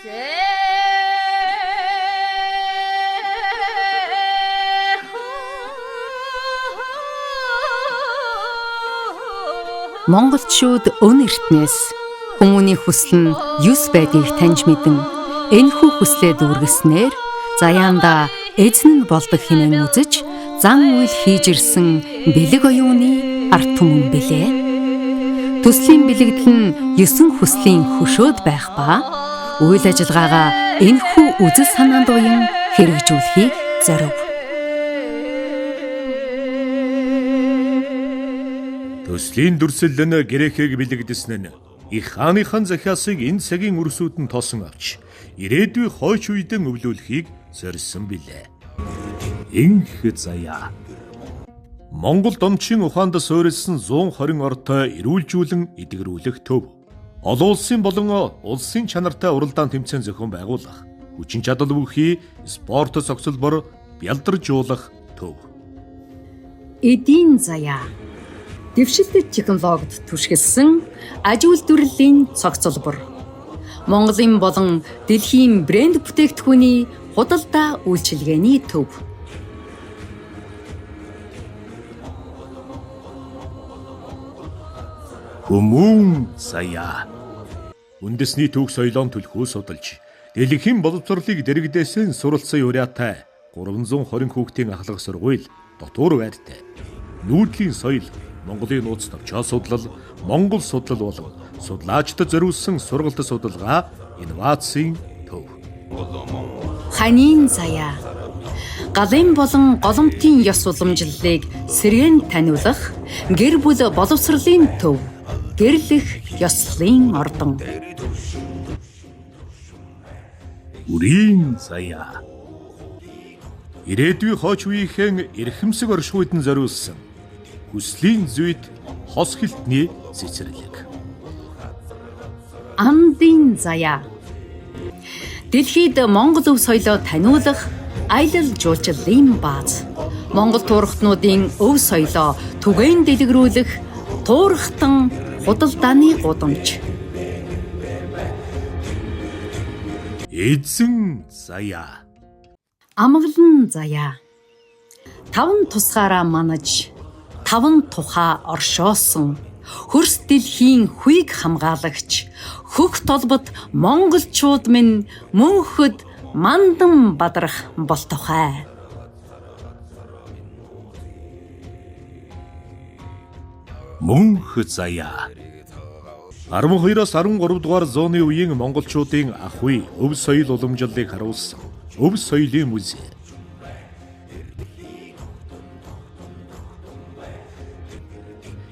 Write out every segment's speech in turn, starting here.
Монголчууд өн эртнээс хүмүүний хүсэл нь юус байдгийг таньж мэдэн энэхүү хүслээ дүүргэснээр заяанда эзэн нь болдог хэмээн үзэж зан үйл хийж ирсэн бэлэг оюуны ард түмэн билээ. Төслийн бэлэгдэл нь 9 хүслийн хөшөөд байх ба үйл ажиллагаагаа энэхүү үзэл санаанд уян хэрэгжүүлэхийг зорив. Төслийн дүрслэл нь грекийг бэлэгдэсэн нь их хааныхан Захиасыг энэ цагийн үрсүүд нь тосон авч ирээдүй хойч үедэн өвлүүлэхийг зорьсон билээ. Инх заяа. Монгол домчин ухаанд суурилсан 120 ортой эрүүлжүүлэн эдгэрүүлэх төв. Олон улсын болон улсын чанартай уралдаан тэмцээн зохион байгуулах, хүчин чадал бүхий спорт цогцлбор бялдаржуулах төв. Эдийн заяа. Дэвшилтэт технологид түшгэлсэн аж үйлдвэрлэлийн цогцлбор. Монголын болон дэлхийн брэнд бүтээгдэхүүний худалдаа үйлчилгээний төв. Хүмүүн заяа. Үндэсний түүх соёлоон түлхүү судалж, дэлхийн боловсролыг дэрэгдээсэн суралцсан юуриатай 320 хүүхдийн ахлах сургууль дотуур байртай. Нүүдлийн соёл, Монголын нууц төвчөө судлал, Монгол судлал болон судлаачдад зориулсан сургалт судалгаа, инновацийн төв. Ханийн заяа. Галын болон голомтын ёс уламжлалыг сэргээн таниулах, гэр бүл боловсролын төв, гэрлэх ёслолын ордон. Үрийн заяа. Ирээдүй хойч үеийнхэн эрхэмсэг оршихуйд нь зориулсан хүслийн зүйд хос хилтний цэцэрлэг. Андын заяа. Дэлхийд Монгол өв соёлоо таниулах аялал жуулчлалын бааз. Монгол туурхтнуудын өв соёлоо түгээн дэлгэрүүлэх туурхтан худалдааны гудамж. Эзэн заяа. Амгалан заяа. 5 тусгаараа манаж 5 тухаа оршоосон хөрс дэлхийн хүйг хамгаалагч хөх толбот монголчууд минь мөнхөд мандан бадрах болтохай. Мөнх заяа. 12-оос 13 дугаар зууны үеийн монголчуудын ах үе өв соёл уламжлалыг харуулсан өв соёлын музей.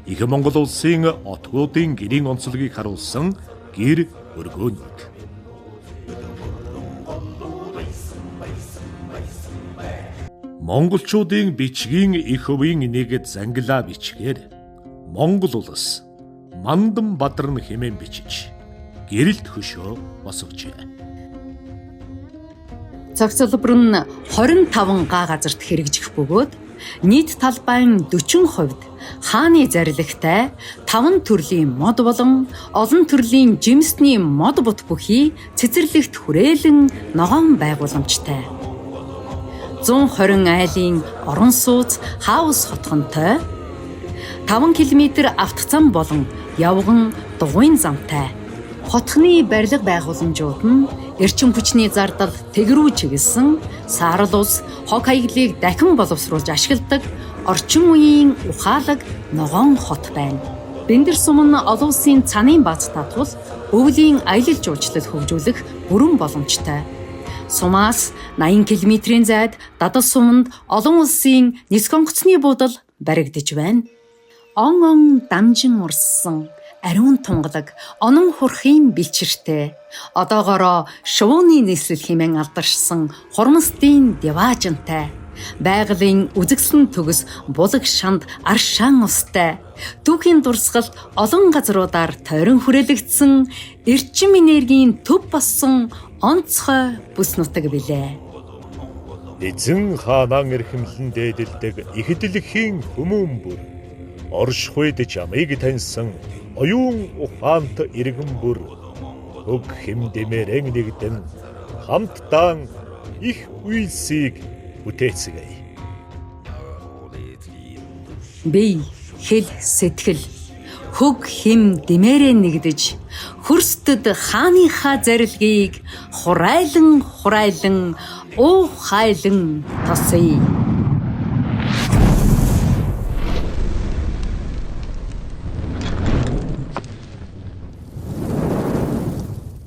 Их Монгол улсын отгуудын гэрийн онцлогийг харуулсан гэр өргөөнүүд. Монголчуудын бичгийн их өвийн нэг зангилаа бичгээр Монгол улс мандан бадран хэмээн бичиж гэрэлт хөшөө босгожээ. Цогцлбор нь 25 га газарт хэрэгжих бөгөөд нийт талбайн 40% хааны зарилгатай 5 төрлийн мод болон олон төрлийн жимсний мод бут бүхий цэцэрлэгт хүрээлэн ногоон байгууламжтай. 120 айлын орон сууц хаус хотгонтой 5 км автозам болон явган дугуйн замтай. Хотхны барилга байгууламжууд нь эрчим хүчний зардал тэгрүү чиглэсэн саарал ус хог хаяглыг дахин боловсруулж ашигладаг орчин үеийн ухаалаг ногоон хот байна. Бэндэр сум нь олон улсын цанын бааз татвал өвлийн аялал жуулчлал хөгжүүлэх бүрэн боломжтой. Сумаас 80 км-ийн зайд дадал суманд олон улсын нисэх онгоцны буудал баригдаж байна. Он дамжин урссан ариун тунгалаг онон хурхийн бэлчиртэй одоогоороо шувууны нийслэл хэмээн алдаршсан хурмстын деважинтай байгалийн үзэгсэн төгс булаг шанд аршаан устай түүхийн дурсгалт олон газруудаар тойрон хүрээлэгдсэн эрчим энергийн төв болсон онцгой бүс нутаг билээ. Эзэн хаанан эрхэмлэн дээдэлдэг их дэлхийн хүмүүн бүр оршихуйд чамыг таньсан оюун ухаант иргэн бүр хөг хэмдэмээрэн нэгдэн хамтдаа их үйлсийг бүтээцгээе. Би хэл сэтгэл хөг хэм дэмээрээ нэгдэж хөрсдөд хааныхаа зарилгийг хурайлан ухайлан тосъё.